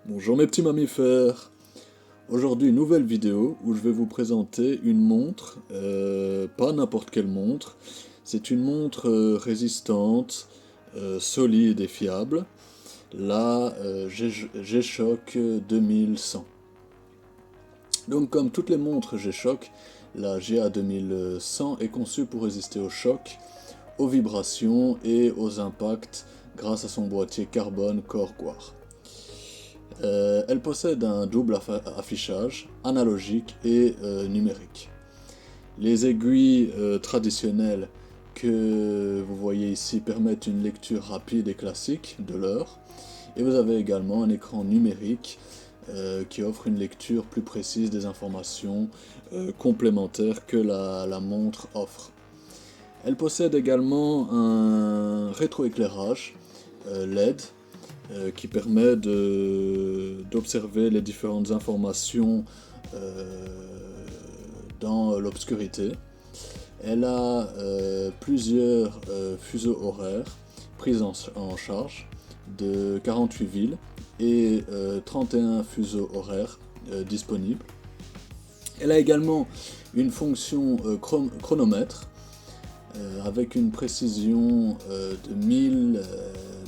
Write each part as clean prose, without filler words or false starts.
Bonjour mes petits mammifères. Aujourd'hui une nouvelle vidéo où je vais vous présenter une montre, pas n'importe quelle montre, c'est une montre résistante, solide et fiable, la G-Shock 2100. Donc comme toutes les montres G-Shock, la GA 2100 est conçue pour résister aux chocs, aux vibrations et aux impacts grâce à son boîtier carbone Core Quartz. Elle possède un double affichage, analogique et numérique. Les aiguilles traditionnelles que vous voyez ici permettent une lecture rapide et classique de l'heure. Et vous avez également un écran numérique qui offre une lecture plus précise des informations complémentaires que la montre offre. Elle possède également un rétroéclairage LED qui permet d'observer les différentes informations dans l'obscurité. Elle a plusieurs fuseaux horaires pris en charge de 48 villes et 31 fuseaux horaires disponibles. Elle a également une fonction chronomètre avec une précision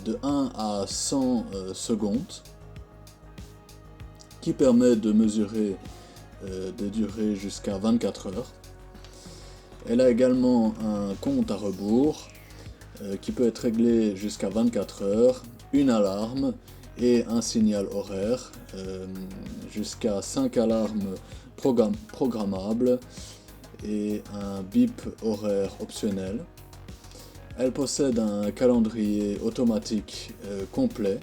de 1 à 100 secondes qui permet de mesurer des durées jusqu'à 24 heures. Elle a également un compte à rebours qui peut être réglé jusqu'à 24 heures, une alarme et un signal horaire, jusqu'à 5 alarmes programmables et un bip horaire optionnel. Elle possède un calendrier automatique complet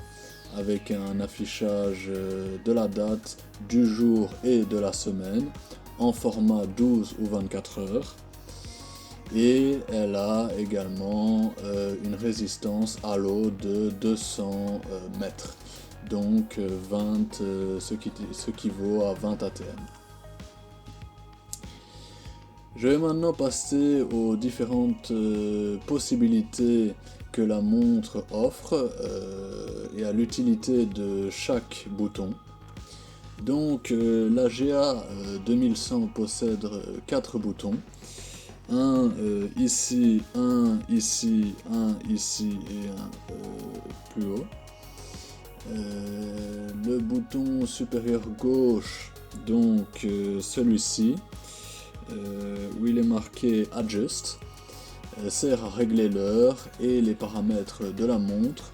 avec un affichage de la date, du jour et de la semaine en format 12 ou 24 heures. Et elle a également une résistance à l'eau de 200 mètres, donc ce qui vaut à 20 ATM. Je vais maintenant passer aux différentes possibilités que la montre offre et à l'utilité de chaque bouton. Donc la GA 2100 possède 4 boutons. Un ici, un ici, un ici et un plus haut. Le bouton supérieur gauche, donc celui-ci, où il est marqué Adjust, sert à régler l'heure et les paramètres de la montre.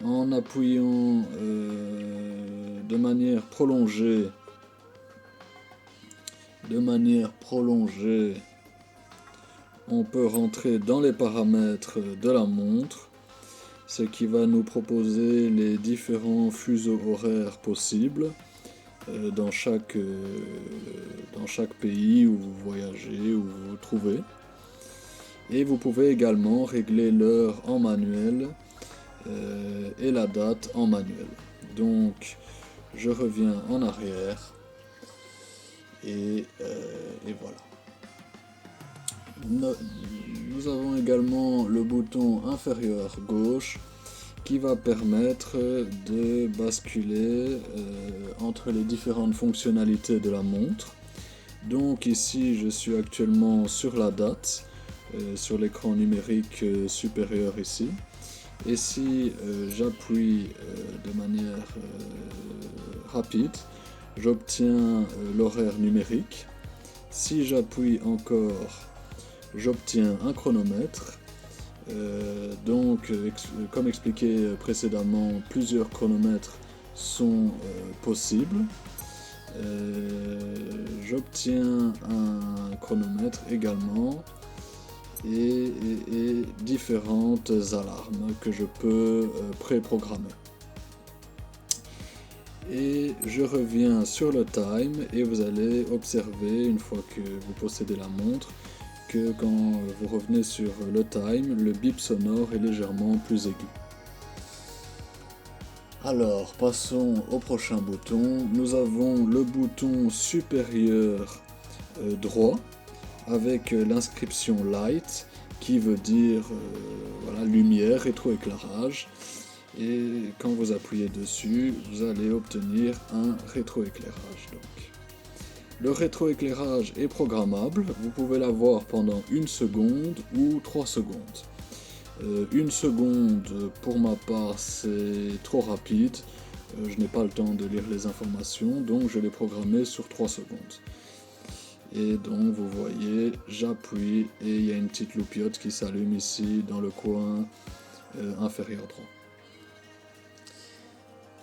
En appuyant de manière prolongée, on peut rentrer dans les paramètres de la montre, ce qui va nous proposer les différents fuseaux horaires possibles dans chaque pays où vous voyagez, où vous vous trouvez. Et vous pouvez également régler l'heure en manuel et la date en manuel. Donc je reviens en arrière et voilà. Nous avons également le bouton inférieur gauche qui va permettre de basculer entre les différentes fonctionnalités de la montre. Donc ici je suis actuellement sur la date, sur l'écran numérique supérieur ici. Et si j'appuie de manière rapide, j'obtiens l'horaire numérique. Si j'appuie encore, j'obtiens un chronomètre. Donc, comme expliqué précédemment, plusieurs chronomètres sont possibles. J'obtiens un chronomètre également et différentes alarmes que je peux préprogrammer. Et je reviens sur le time et vous allez observer, une fois que vous possédez la montre, que quand vous revenez sur le time, le bip sonore est légèrement plus aigu. Alors, passons au prochain bouton. Nous avons le bouton supérieur droit avec l'inscription light qui veut dire voilà, lumière, rétroéclairage. Et quand vous appuyez dessus, vous allez obtenir un rétroéclairage. Le rétroéclairage est programmable, vous pouvez l'avoir pendant 1 seconde ou 3 secondes. 1 seconde, pour ma part, c'est trop rapide, je n'ai pas le temps de lire les informations, donc je l'ai programmé sur 3 secondes. Et donc vous voyez, j'appuie et il y a une petite loupiote qui s'allume ici dans le coin inférieur droit.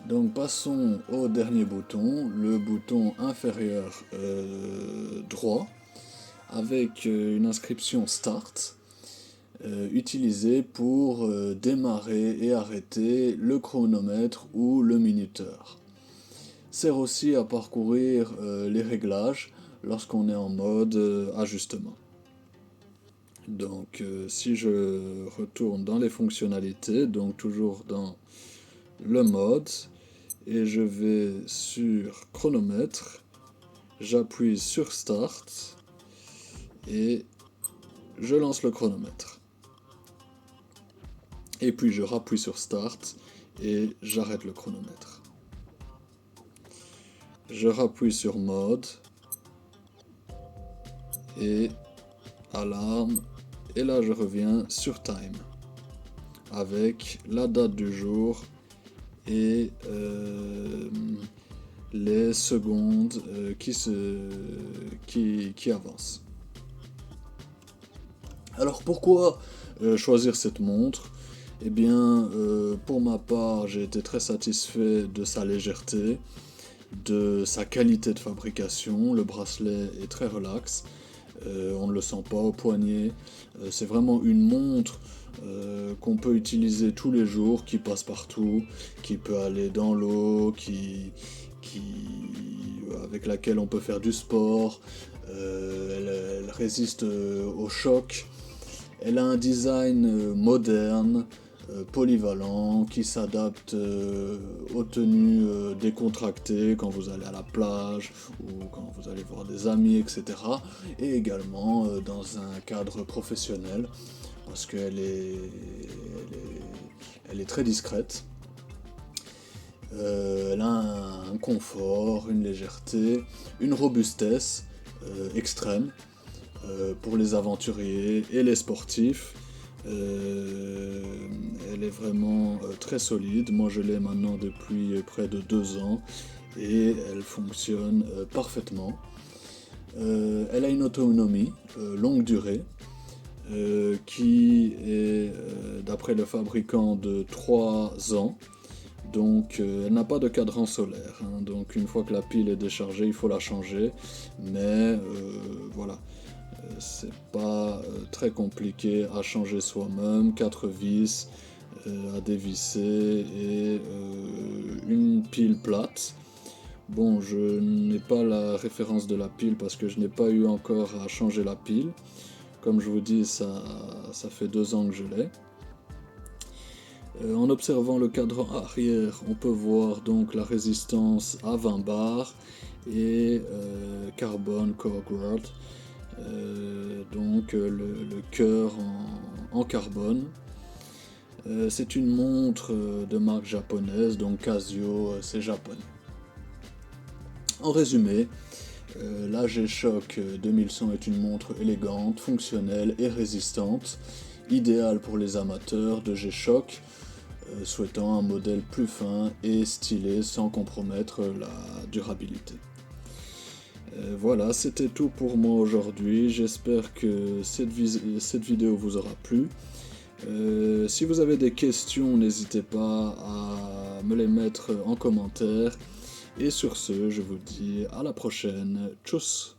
Donc passons au dernier bouton, le bouton inférieur droit, avec une inscription Start, utilisée pour démarrer et arrêter le chronomètre ou le minuteur. Sert aussi à parcourir les réglages lorsqu'on est en mode ajustement. Donc si je retourne dans les fonctionnalités, donc toujours dans le mode, et je vais sur chronomètre, j'appuie sur Start et je lance le chronomètre. Et puis je rappuie sur Start et j'arrête le chronomètre. Je rappuie sur mode et alarme, et là je reviens sur time avec la date du jour et les secondes qui avancent. Alors pourquoi choisir cette montre ? Eh bien, pour ma part, j'ai été très satisfait de sa légèreté, de sa qualité de fabrication. Le bracelet est très relax, on ne le sent pas au poignet. C'est vraiment une montre qu'on peut utiliser tous les jours, qui passe partout, qui peut aller dans l'eau, avec laquelle on peut faire du sport. Elle résiste au choc. Elle a un design moderne, polyvalent, qui s'adapte aux tenues décontractées quand vous allez à la plage ou quand vous allez voir des amis, etc. Et également dans un cadre professionnel, parce qu'elle est très discrète. Elle a un confort, une légèreté, une robustesse extrême pour les aventuriers et les sportifs. Elle est vraiment très solide. Moi je l'ai maintenant depuis près de 2 ans et elle fonctionne parfaitement. Elle a une autonomie longue durée qui est d'après le fabricant de 3 ans. Donc elle n'a pas de cadran solaire, hein. Donc une fois que la pile est déchargée, il faut la changer, mais voilà, c'est pas très compliqué à changer soi-même. 4 vis à dévisser et une pile plate. Bon, je n'ai pas la référence de la pile parce que je n'ai pas eu encore à changer la pile. Comme je vous dis, ça fait 2 ans que je l'ai. En observant le cadran arrière, on peut voir donc la résistance à 20 bars et Carbon Core Guard, donc le cœur en carbone. C'est une montre de marque japonaise, donc Casio, c'est japonais. En résumé, la G-Shock 2100 est une montre élégante, fonctionnelle et résistante, idéale pour les amateurs de G-Shock, souhaitant un modèle plus fin et stylé sans compromettre la durabilité. Voilà, c'était tout pour moi aujourd'hui. J'espère que cette vidéo vous aura plu. Si vous avez des questions, n'hésitez pas à me les mettre en commentaire. Et sur ce, je vous dis à la prochaine. Tchuss!